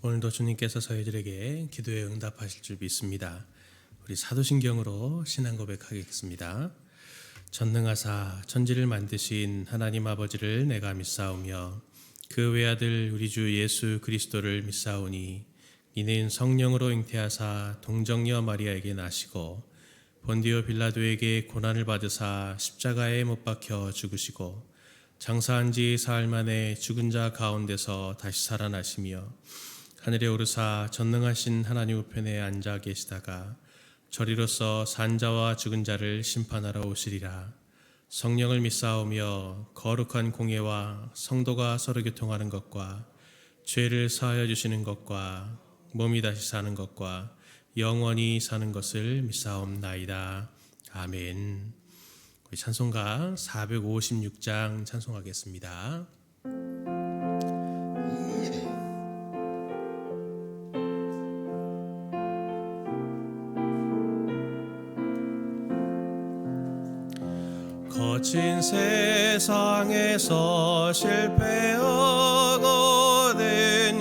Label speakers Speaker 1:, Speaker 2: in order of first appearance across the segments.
Speaker 1: 오늘도 주님께서 저희들에게 기도에 응답하실 줄 믿습니다. 우리 사도신경으로 신앙 고백하겠습니다. 전능하사 천지를 만드신 하나님 아버지를 내가 믿사오며 그 외아들 우리 주 예수 그리스도를 믿사오니 이는 성령으로 잉태하사 동정녀 마리아에게 나시고 본디오 빌라도에게 고난을 받으사 십자가에 못 박혀 죽으시고 장사한 지 사흘 만에 죽은 자 가운데서 다시 살아나시며 하늘에 오르사 전능하신 하나님 우편에 앉아 계시다가 저리로서 산 자와 죽은 자를 심판하러 오시리라. 성령을 믿사오며 거룩한 공예와 성도가 서로 교통하는 것과 죄를 사하여 주시는 것과 몸이 다시 사는 것과 영원히 사는 것을 믿사옵나이다. 아멘. 우리 찬송가 456장 찬송하겠습니다. 거친 세상에서 실패하거든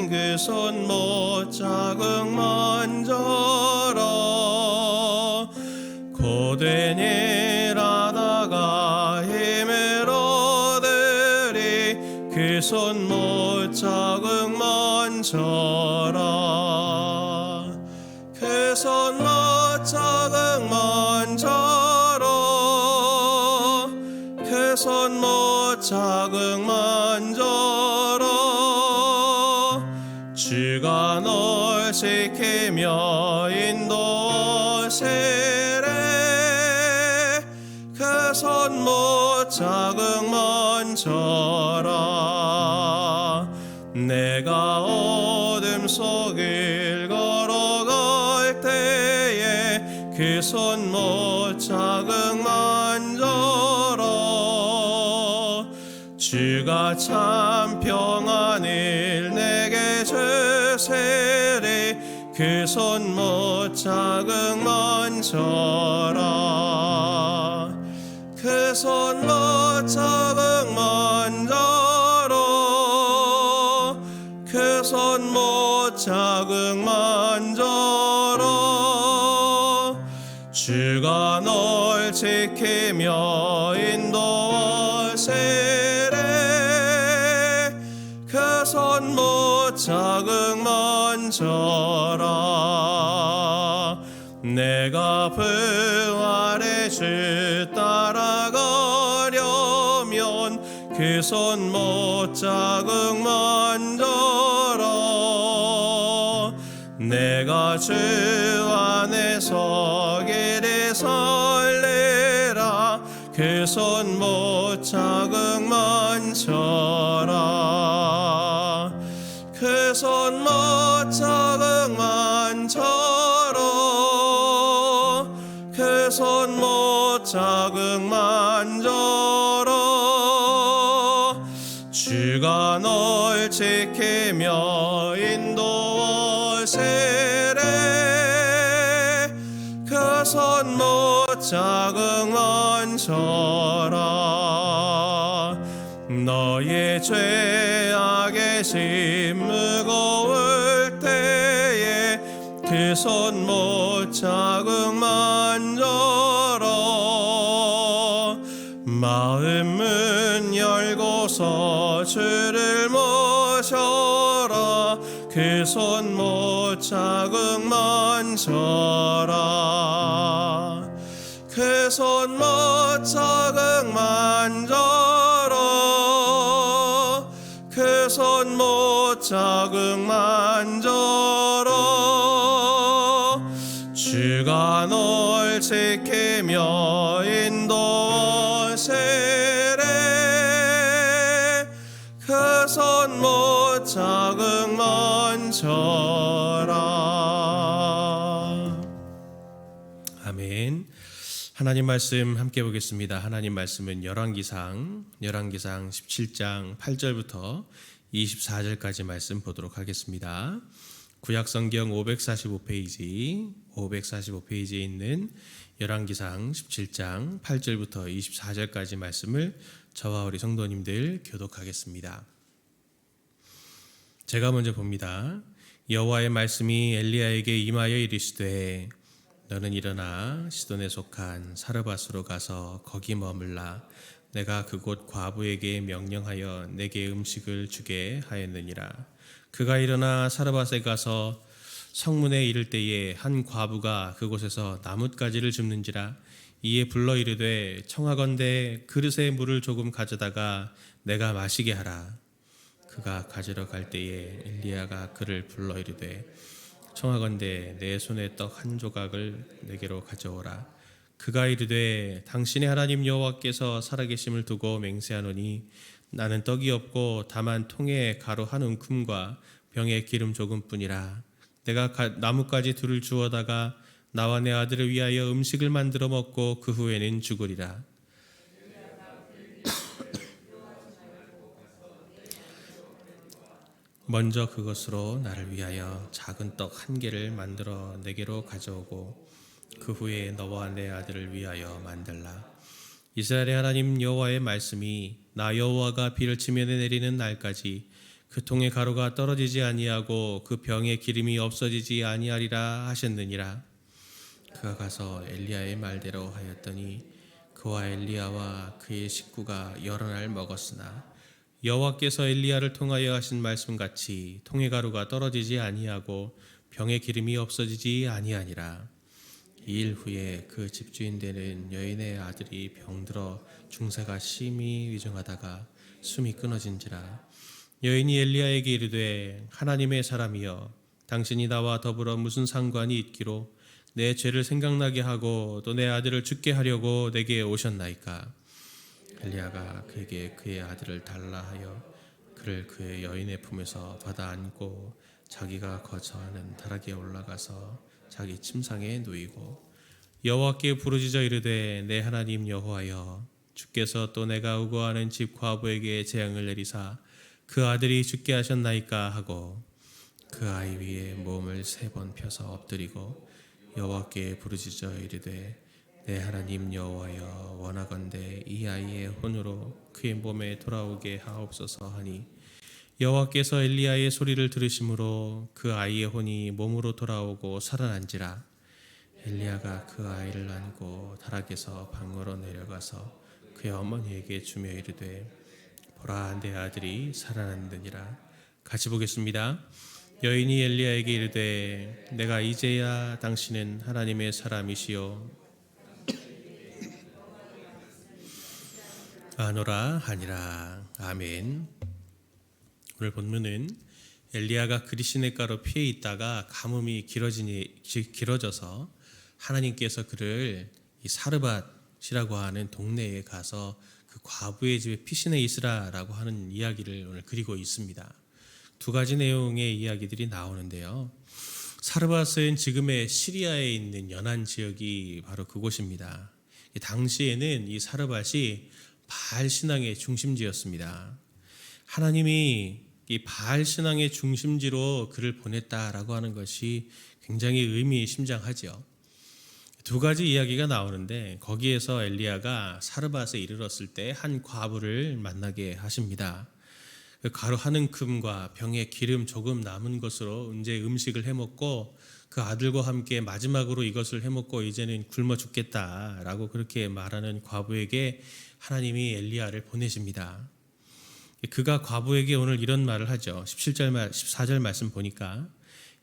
Speaker 1: 그 손 못 자국 만져라. 고된 일 하다가 힘을 얻으리 그 손 못 자국 만져라. 그 손 못 자국 만져라. 그 손 못 자국 만져라. 주가 널 지키며 인도하시래. 그 손 못 자국 만져라. 내가 어둠 속을 걸어갈 때에 그 손 못 자국 만져라. 주가 참 평안을 내게 주시리. 그 손 못 자국 만져라. 그 손 못 자국 만져라. 그 손 못 자국 만져라. 주가 널 지키며 인도하시래. 그 손 못 자국 만져라. 내가 부활의 주 따라가려면 그 손 못 자국 만져라. 내가 주 안에서 길이 살리라. 그 손 못 자국 만져라. 그 손 못 자국 만져라. 그 손 못 자국 만져라. 주가 널 지키며 인도하시래. 그 손 못 자국 만져라. 너의 죄악의 짐 무거울 때에 그 손 못 자국 만져라. 마음 문 열고서 주를 모셔라. 그 손 못 자국 만져라. 그 손 못 자국 만져라. 그 손 못 자국 만져라. 주가 널 지키며 인도하시래. 그 손 못 자국 만져라. 아멘. 하나님 말씀 함께 보겠습니다. 하나님 말씀은 열왕기상 17장 8절부터 24절까지 말씀 보도록 하겠습니다. 구약성경 545페이지에 있는 열왕기상 17장 8절부터 24절까지 말씀을 저와 우리 성도님들 교독하겠습니다. 제가 먼저 봅니다. 여호와의 말씀이 엘리야에게 임하여 이르시되 너는 일어나 시돈에 속한 사르밧으로 가서 거기 머물라. 내가 그곳 과부에게 명령하여 내게 음식을 주게 하였느니라. 그가 일어나 사르밧에 가서 성문에 이를 때에 한 과부가 그곳에서 나뭇가지를 줍는지라. 이에 불러 이르되 청하건대 그릇에 물을 조금 가져다가 내가 마시게 하라. 그가 가지러 갈 때에 엘리야가 그를 불러 이르되 청하건대 내 손에 떡 한 조각을 내게로 가져오라. 그가 이르되 당신의 하나님 여호와께서 살아계심을 두고 맹세하노니 나는 떡이 없고 다만 통에 가루 한 움큼과 병에 기름 조금뿐이라. 내가 나뭇가지 둘을 주워다가 나와 내 아들을 위하여 음식을 만들어 먹고 그 후에는 죽으리라. 먼저 그것으로 나를 위하여 작은 떡 한 개를 만들어 내게로 가져오고 그 후에 너와 내 아들을 위하여 만들라. 이스라엘의 하나님 여호와의 말씀이 나 여호와가 비를 지면에 내리는 날까지 그 통의 가루가 떨어지지 아니하고 그 병의 기름이 없어지지 아니하리라 하셨느니라. 그가 가서 엘리야의 말대로 하였더니 그와 엘리야와 그의 식구가 여러 날 먹었으나 여호와께서 엘리야를 통하여 하신 말씀같이 통의 가루가 떨어지지 아니하고 병의 기름이 없어지지 아니하니라. 2일 후에 그 집주인 되는 여인의 아들이 병들어 중세가 심히 위중하다가 숨이 끊어진지라. 여인이 엘리야에게 이르되 하나님의 사람이여 당신이 나와 더불어 무슨 상관이 있기로 내 죄를 생각나게 하고 또 내 아들을 죽게 하려고 내게 오셨나이까. 엘리야가 그에게 그의 아들을 달라 하여 그를 그의 여인의 품에서 받아 안고 자기가 거처하는 다락에 올라가서 자기 침상에 누이고 여호와께 부르짖어 이르되 내 하나님 여호와여 주께서 또 내가 우거하는 집 과부에게 재앙을 내리사 그 아들이 죽게 하셨나이까 하고 그 아이 위에 몸을 3번 펴서 엎드리고 여호와께 부르짖어 이르되 내 하나님 여호와여 원하건대 이 아이의 혼으로 그의 몸에 돌아오게 하옵소서 하니 여호와께서 엘리야의 소리를 들으심으로 그 아이의 혼이 몸으로 돌아오고 살아난지라. 엘리야가 그 아이를 안고 다락에서 방으로 내려가서 그의 어머니에게 주며 이르되 보라 내 아들이 살아난느니라. 같이 보겠습니다. 여인이 엘리야에게 이르되 내가 이제야 당신은 하나님의 사람이시요 아노라 하니라. 아멘. 오늘 본문은 엘리야가 그리시네가로 피해 있다가 가뭄이 길어져서 하나님께서 그를 이 사르밧이라고 하는 동네에 가서 그 과부의 집에 피신해 있으라라고 하는 이야기를 오늘 그리고 있습니다. 2가지 내용의 이야기들이 나오는데요. 사르밧은 지금의 시리아에 있는 연안 지역이 바로 그곳입니다. 당시에는 이 사르밧이 바알 신앙의 중심지였습니다. 하나님이 이 바알 신앙의 중심지로 그를 보냈다라고 하는 것이 굉장히 의미심장하죠. 2가지 이야기가 나오는데 거기에서 엘리야가 사르밧에 이르렀을 때 한 과부를 만나게 하십니다. 그 가루 한 움큼과 병에 기름 조금 남은 것으로 이제 음식을 해먹고 그 아들과 함께 마지막으로 이것을 해먹고 이제는 굶어 죽겠다라고 그렇게 말하는 과부에게 하나님이 엘리야를 보내십니다. 그가 과부에게 오늘 이런 말을 하죠. 14절 말씀 보니까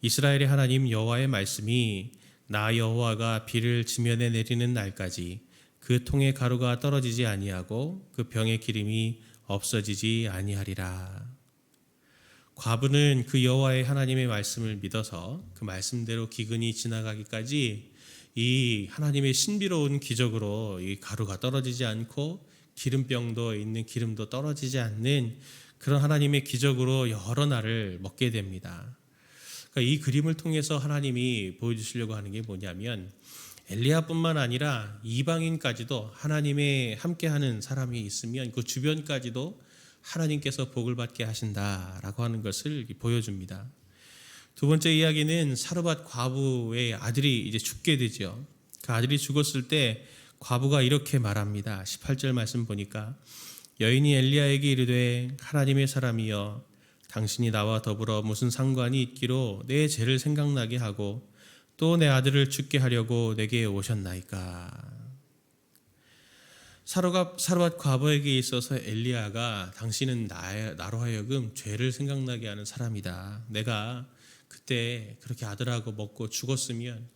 Speaker 1: 이스라엘의 하나님 여호와의 말씀이 나 여호와가 비를 지면에 내리는 날까지 그 통의 가루가 떨어지지 아니하고 그 병의 기름이 없어지지 아니하리라. 과부는 그 여호와의 하나님의 말씀을 믿어서 그 말씀대로 기근이 지나가기까지 이 하나님의 신비로운 기적으로 이 가루가 떨어지지 않고 기름병도 있는 기름도 떨어지지 않는 그런 하나님의 기적으로 여러 날을 먹게 됩니다. 그러니까 이 그림을 통해서 하나님이 보여주시려고 하는 게 뭐냐면 엘리야뿐만 아니라 이방인까지도 하나님의 함께하는 사람이 있으면 그 주변까지도 하나님께서 복을 받게 하신다라고 하는 것을 보여줍니다. 2번째 이야기는 사르밧 과부의 아들이 이제 죽게 되죠. 그 아들이 죽었을 때 과부가 이렇게 말합니다. 18절 말씀 보니까 여인이 엘리야에게 이르되 하나님의 사람이여 당신이 나와 더불어 무슨 상관이 있기로 내 죄를 생각나게 하고 또 내 아들을 죽게 하려고 내게 오셨나이까. 사르밧 과부에게 있어서 엘리야가 당신은 나로 하여금 죄를 생각나게 하는 사람이다. 내가 그때 그렇게 아들하고 먹고 죽었으면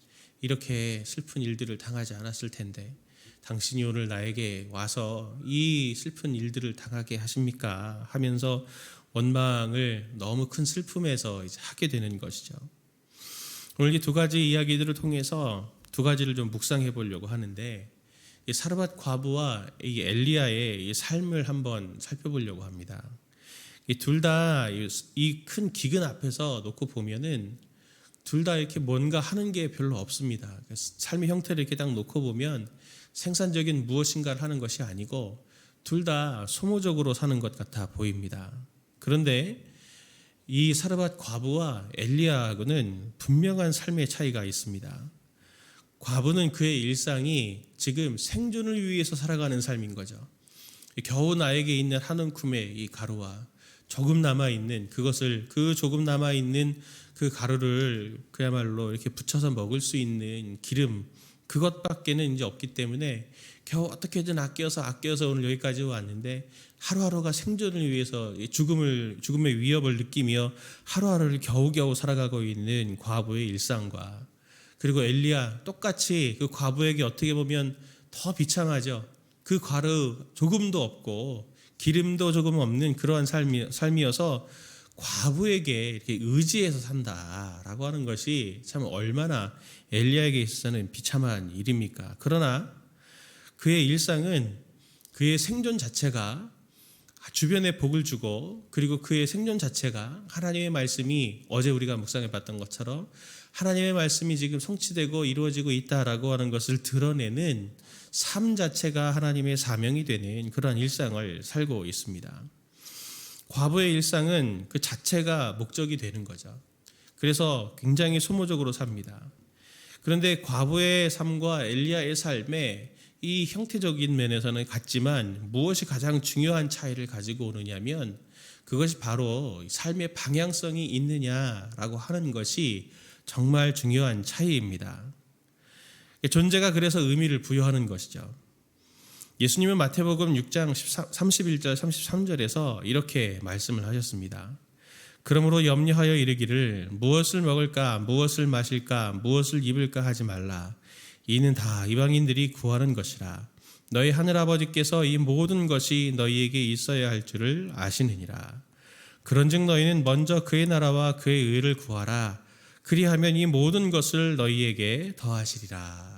Speaker 1: 이렇게 슬픈 일들을 당하지 않았을 텐데 당신이 오늘 나에게 와서 이 슬픈 일들을 당하게 하십니까? 하면서 원망을 너무 큰 슬픔에서 이제 하게 되는 것이죠. 오늘 이 두 가지 이야기들을 통해서 두 가지를 좀 묵상해 보려고 하는데 이 사르밧 과부와 이 엘리야의 이 삶을 한번 살펴보려고 합니다. 이 둘 다 이 큰 기근 앞에서 놓고 보면은 둘 다 이렇게 뭔가 하는 게 별로 없습니다. 삶의 형태를 이렇게 딱 놓고 보면 생산적인 무엇인가를 하는 것이 아니고 둘 다 소모적으로 사는 것 같아 보입니다. 그런데 이 사르밧 과부와 엘리야하고는 분명한 삶의 차이가 있습니다. 과부는 그의 일상이 지금 생존을 위해서 살아가는 삶인 거죠. 겨우 나에게 있는 한 움큼의 이 가루와 조금 남아있는 그 조금 남아있는 그 가루를 그야말로 이렇게 붙여서 먹을 수 있는 기름, 그것밖에는 이제 없기 때문에 겨우 어떻게든 아껴서 오늘 여기까지 왔는데 하루하루가 생존을 위해서 죽음의 위협을 느끼며 하루하루를 겨우겨우 살아가고 있는 과부의 일상과 그리고 엘리야 똑같이 그 과부에게 어떻게 보면 더 비참하죠. 그 가루 조금도 없고 기름도 조금 없는 그러한 삶이어서 과부에게 이렇게 의지해서 산다라고 하는 것이 참 얼마나 엘리야에게 있어서는 비참한 일입니까? 그러나 그의 일상은 그의 생존 자체가 주변에 복을 주고 그리고 그의 생존 자체가 하나님의 말씀이 어제 우리가 묵상해 봤던 것처럼 하나님의 말씀이 지금 성취되고 이루어지고 있다라고 하는 것을 드러내는 삶 자체가 하나님의 사명이 되는 그러한 일상을 살고 있습니다. 과부의 일상은 그 자체가 목적이 되는 거죠. 그래서 굉장히 소모적으로 삽니다. 그런데 과부의 삶과 엘리야의 삶에 이 형태적인 면에서는 같지만 무엇이 가장 중요한 차이를 가지고 오느냐면 그것이 바로 삶의 방향성이 있느냐라고 하는 것이 정말 중요한 차이입니다. 존재가 그래서 의미를 부여하는 것이죠. 예수님은 마태복음 6장 31절 33절에서 이렇게 말씀을 하셨습니다. 그러므로 염려하여 이르기를 무엇을 먹을까 무엇을 마실까 무엇을 입을까 하지 말라. 이는 다 이방인들이 구하는 것이라. 너희 하늘아버지께서 이 모든 것이 너희에게 있어야 할 줄을 아시느니라. 그런즉 너희는 먼저 그의 나라와 그의 의를 구하라. 그리하면 이 모든 것을 너희에게 더하시리라.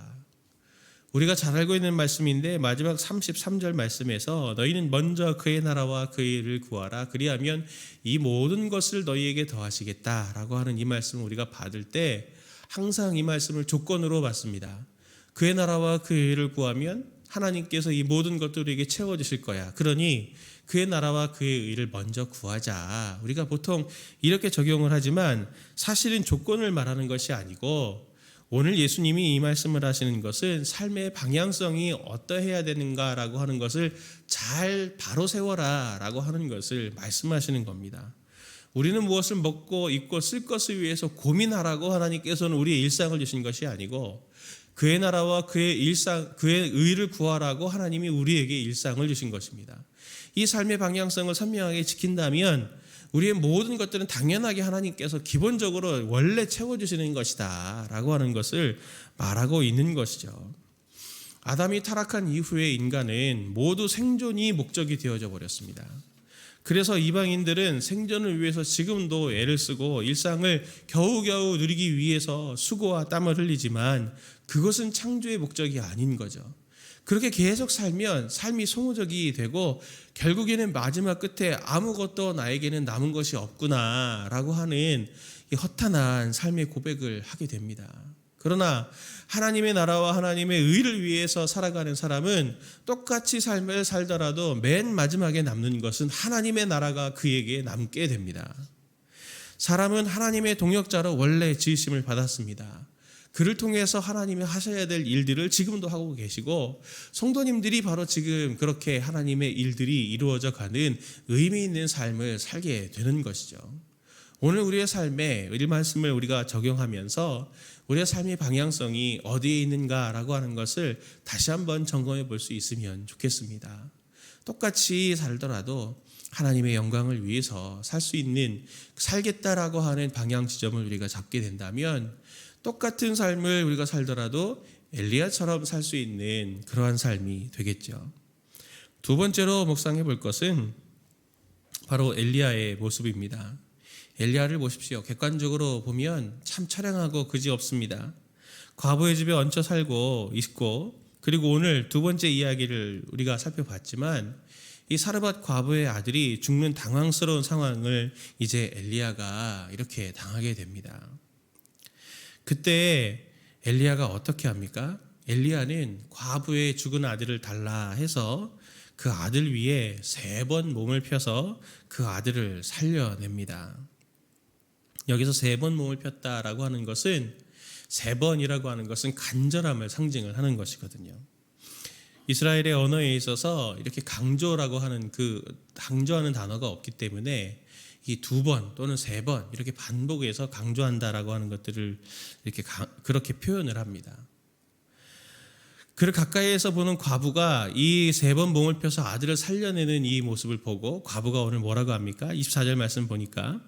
Speaker 1: 우리가 잘 알고 있는 말씀인데 마지막 33절 말씀에서 너희는 먼저 그의 나라와 그의 의를 구하라. 그리하면 이 모든 것을 너희에게 더하시겠다라고 하는 이 말씀을 우리가 받을 때 항상 이 말씀을 조건으로 받습니다. 그의 나라와 그의 의를 구하면 하나님께서 이 모든 것들을 우리에게 채워주실 거야. 그러니 그의 나라와 그의 의를 먼저 구하자. 우리가 보통 이렇게 적용을 하지만 사실은 조건을 말하는 것이 아니고 오늘 예수님이 이 말씀을 하시는 것은 삶의 방향성이 어떠해야 되는가라고 하는 것을 잘 바로 세워라 라고 하는 것을 말씀하시는 겁니다. 우리는 무엇을 먹고 입고 쓸 것을 위해서 고민하라고 하나님께서는 우리의 일상을 주신 것이 아니고 그의 나라와 그의 의를 구하라고 하나님이 우리에게 일상을 주신 것입니다. 이 삶의 방향성을 선명하게 지킨다면 우리의 모든 것들은 당연하게 하나님께서 기본적으로 원래 채워주시는 것이다 라고 하는 것을 말하고 있는 것이죠. 아담이 타락한 이후의 인간은 모두 생존이 목적이 되어져 버렸습니다. 그래서 이방인들은 생존을 위해서 지금도 애를 쓰고 일상을 겨우겨우 누리기 위해서 수고와 땀을 흘리지만 그것은 창조의 목적이 아닌 거죠. 그렇게 계속 살면 삶이 소모적이 되고 결국에는 마지막 끝에 아무것도 나에게는 남은 것이 없구나라고 하는 이 허탄한 삶의 고백을 하게 됩니다. 그러나 하나님의 나라와 하나님의 의를 위해서 살아가는 사람은 똑같이 삶을 살더라도 맨 마지막에 남는 것은 하나님의 나라가 그에게 남게 됩니다. 사람은 하나님의 동역자로 원래 지으심을 받았습니다. 그를 통해서 하나님이 하셔야 될 일들을 지금도 하고 계시고, 성도님들이 바로 지금 그렇게 하나님의 일들이 이루어져 가는 의미 있는 삶을 살게 되는 것이죠. 오늘 우리의 삶에 이 말씀을 우리가 적용하면서 우리의 삶의 방향성이 어디에 있는가라고 하는 것을 다시 한번 점검해 볼 수 있으면 좋겠습니다. 똑같이 살더라도 하나님의 영광을 위해서 살 수 있는, 살겠다라고 하는 방향 지점을 우리가 잡게 된다면 똑같은 삶을 우리가 살더라도 엘리야처럼 살 수 있는 그러한 삶이 되겠죠. 두 번째로 묵상해 볼 것은 바로 엘리야의 모습입니다. 엘리야를 보십시오. 객관적으로 보면 참 처량하고 그지없습니다. 과부의 집에 얹혀 살고 있고, 그리고 오늘 두 번째 이야기를 우리가 살펴봤지만 이 사르밧 과부의 아들이 죽는 당황스러운 상황을 이제 엘리야가 이렇게 당하게 됩니다. 그때 엘리야가 어떻게 합니까? 엘리야는 과부의 죽은 아들을 달라 해서 그 아들 위에 3번 몸을 펴서 그 아들을 살려냅니다. 여기서 3번 몸을 폈다라고 하는 것은, 3번이라고 하는 것은 간절함을 상징을 하는 것이거든요. 이스라엘의 언어에 있어서 이렇게 강조라고 하는 강조하는 단어가 없기 때문에 이 2번 또는 3번 이렇게 반복해서 강조한다라고 하는 것들을 이렇게 그렇게 표현을 합니다. 그를 가까이에서 보는 과부가 이 3번 몸을 펴서 아들을 살려내는 이 모습을 보고 과부가 오늘 뭐라고 합니까? 24절 말씀 보니까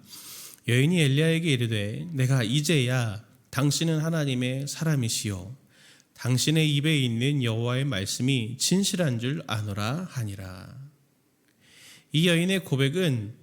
Speaker 1: 여인이 엘리야에게 이르되 내가 이제야 당신은 하나님의 사람이시요 당신의 입에 있는 여호와의 말씀이 진실한 줄 아노라 하니라. 이 여인의 고백은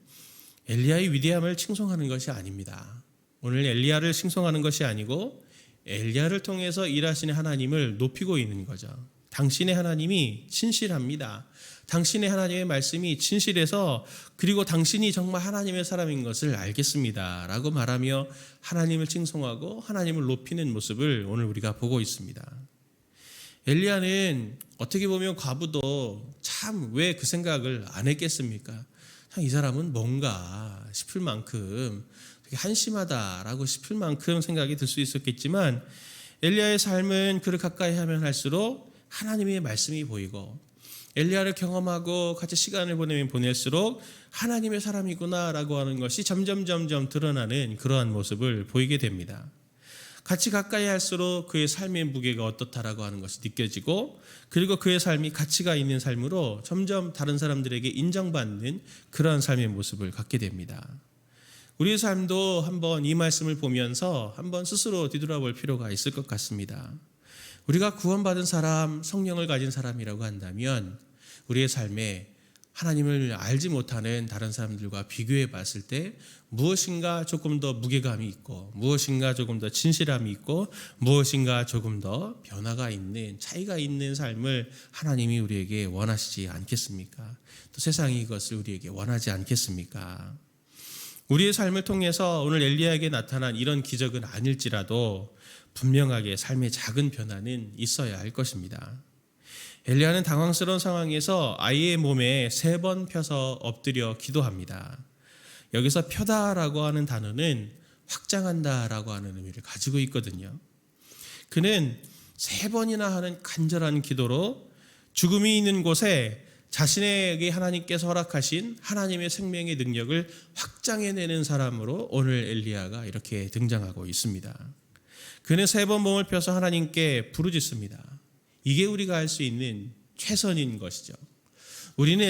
Speaker 1: 엘리야의 위대함을 칭송하는 것이 아닙니다. 오늘 엘리야를 칭송하는 것이 아니고 엘리야를 통해서 일하시는 하나님을 높이고 있는 거죠. 당신의 하나님이 진실합니다. 당신의 하나님의 말씀이 진실해서, 그리고 당신이 정말 하나님의 사람인 것을 알겠습니다 라고 말하며 하나님을 칭송하고 하나님을 높이는 모습을 오늘 우리가 보고 있습니다. 엘리야는 어떻게 보면 과부도 참 왜 그 생각을 안 했겠습니까? 참 이 사람은 뭔가 싶을 만큼, 되게 한심하다라고 싶을 만큼 생각이 들 수 있었겠지만, 엘리야의 삶은 그를 가까이 하면 할수록 하나님의 말씀이 보이고, 엘리야를 경험하고 같이 시간을 보내면 보낼수록 하나님의 사람이구나라고 하는 것이 점점 드러나는 그러한 모습을 보이게 됩니다. 같이 가까이 할수록 그의 삶의 무게가 어떻다라고 하는 것이 느껴지고, 그리고 그의 삶이 가치가 있는 삶으로 점점 다른 사람들에게 인정받는 그러한 삶의 모습을 갖게 됩니다. 우리의 삶도 한번 이 말씀을 보면서 한번 스스로 뒤돌아볼 필요가 있을 것 같습니다. 우리가 구원받은 사람, 성령을 가진 사람이라고 한다면 우리의 삶에 하나님을 알지 못하는 다른 사람들과 비교해 봤을 때 무엇인가 조금 더 무게감이 있고, 무엇인가 조금 더 진실함이 있고, 무엇인가 조금 더 변화가 있는, 차이가 있는 삶을 하나님이 우리에게 원하시지 않겠습니까? 또 세상이 이것을 우리에게 원하지 않겠습니까? 우리의 삶을 통해서 오늘 엘리야에게 나타난 이런 기적은 아닐지라도 분명하게 삶의 작은 변화는 있어야 할 것입니다. 엘리야는 당황스러운 상황에서 아이의 몸에 3번 펴서 엎드려 기도합니다. 여기서 펴다라고 하는 단어는 확장한다라고 하는 의미를 가지고 있거든요. 그는 3번이나 하는 간절한 기도로 죽음이 있는 곳에 자신에게 하나님께서 허락하신 하나님의 생명의 능력을 확장해내는 사람으로 오늘 엘리야가 이렇게 등장하고 있습니다. 그는 3번 몸을 펴서 하나님께 부르짖습니다. 이게 우리가 할 수 있는 최선인 것이죠. 우리는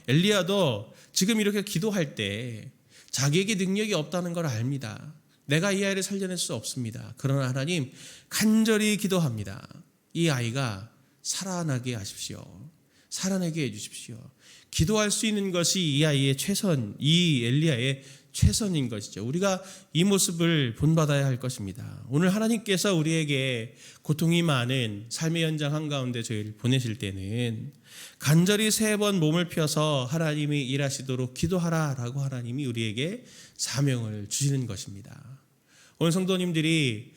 Speaker 1: 엘리야도 지금 이렇게 기도할 때 자기에게 능력이 없다는 걸 압니다. 내가 이 아이를 살려낼 수 없습니다. 그러나 하나님, 간절히 기도합니다. 이 아이가 살아나게 하십시오. 살아나게 해주십시오. 기도할 수 있는 것이 이 아이의 최선, 이 엘리야의 최선인 것이죠. 우리가 이 모습을 본받아야 할 것입니다. 오늘 하나님께서 우리에게 고통이 많은 삶의 현장 한가운데 저희를 보내실 때는 간절히 3번 몸을 펴서 하나님이 일하시도록 기도하라라고 하나님이 우리에게 사명을 주시는 것입니다. 오늘 성도님들이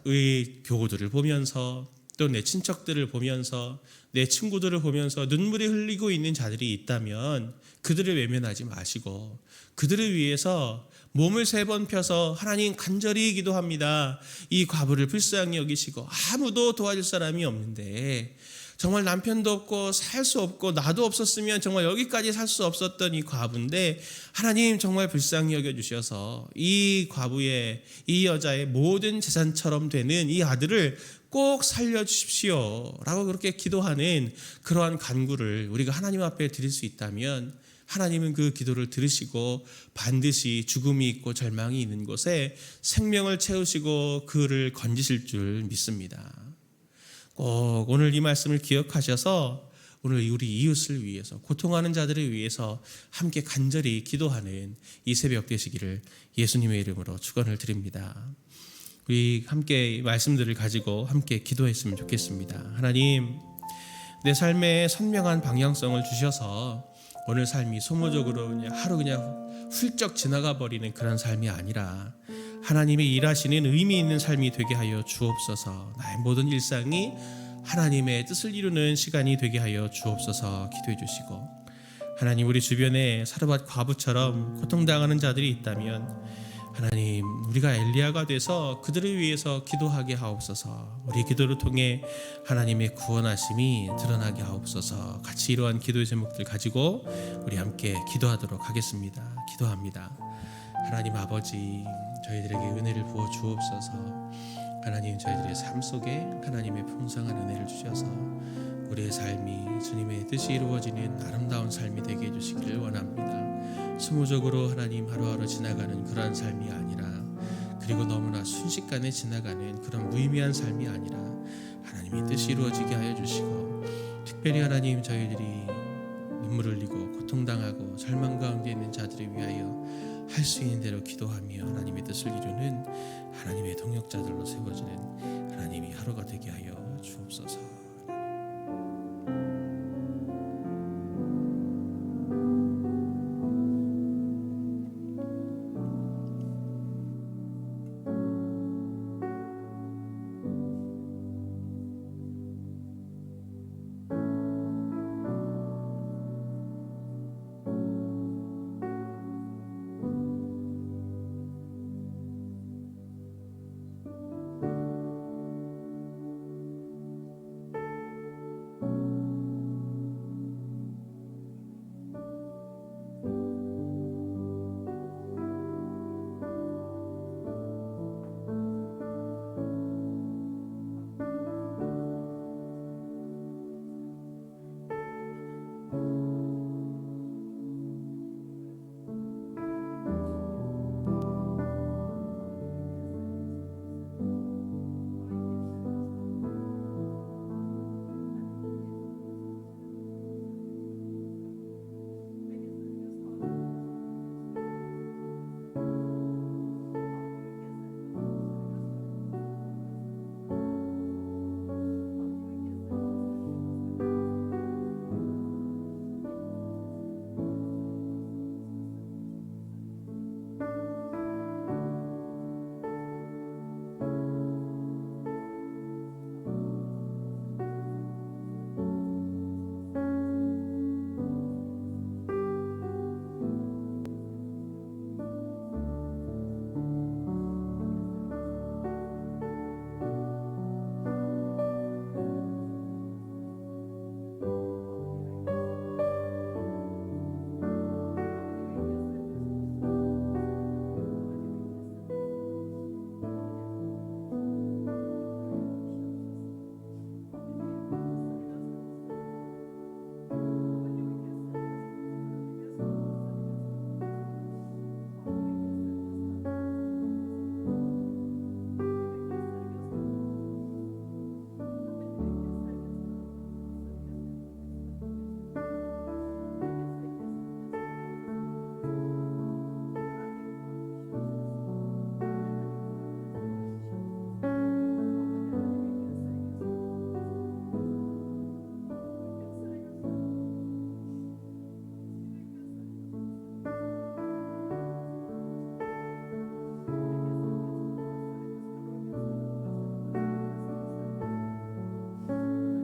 Speaker 1: 이 교구들을 보면서 또 내 친척들을 보면서 내 친구들을 보면서 눈물이 흘리고 있는 자들이 있다면 그들을 외면하지 마시고 그들을 위해서 몸을 3번 펴서 하나님 간절히 기도합니다. 이 과부를 불쌍히 여기시고 아무도 도와줄 사람이 없는데 정말 남편도 없고 살 수 없고 나도 없었으면 정말 여기까지 살 수 없었던 이 과부인데 하나님 정말 불쌍히 여겨주셔서 이 과부의 이 여자의 모든 재산처럼 되는 이 아들을 꼭 살려주십시오 라고 그렇게 기도하는 그러한 간구를 우리가 하나님 앞에 드릴 수 있다면 하나님은 그 기도를 들으시고 반드시 죽음이 있고 절망이 있는 곳에 생명을 채우시고 그를 건지실 줄 믿습니다. 꼭 오늘 이 말씀을 기억하셔서 오늘 우리 이웃을 위해서 고통하는 자들을 위해서 함께 간절히 기도하는 이 새벽 되시기를 예수님의 이름으로 축원을 드립니다. 우리 함께 말씀들을 가지고 함께 기도했으면 좋겠습니다. 하나님, 내 삶에 선명한 방향성을 주셔서 오늘 삶이 소모적으로 그냥 하루 그냥 훌쩍 지나가 버리는 그런 삶이 아니라 하나님의 일하시는 의미 있는 삶이 되게 하여 주옵소서. 나의 모든 일상이 하나님의 뜻을 이루는 시간이 되게 하여 주옵소서. 기도해 주시고 하나님, 우리 주변에 사르밧 과부처럼 고통당하는 자들이 있다면 하나님, 우리가 엘리야가 돼서 그들을 위해서 기도하게 하옵소서. 우리 기도를 통해 하나님의 구원하심이 드러나게 하옵소서. 같이 이러한 기도의 제목들 가지고 우리 함께 기도하도록 하겠습니다. 기도합니다. 하나님 아버지, 저희들에게 은혜를 부어 주옵소서. 하나님, 저희들의 삶 속에 하나님의 풍성한 은혜를 주셔서 우리의 삶이 주님의 뜻이 이루어지는 아름다운 삶이 되게 해주시기를 원합니다. 소모적으로 하나님 하루하루 지나가는 그러한 삶이 아니라, 그리고 너무나 순식간에 지나가는 그런 무의미한 삶이 아니라 하나님의 뜻이 이루어지게 하여 주시고, 특별히 하나님, 저희들이 눈물 흘리고 고통당하고 절망 가운데 있는 자들을 위하여 할 수 있는 대로 기도하며 하나님의 뜻을 이루는 하나님의 동역자들로 세워지는 하나님이 하루가 되게 하여 주옵소서.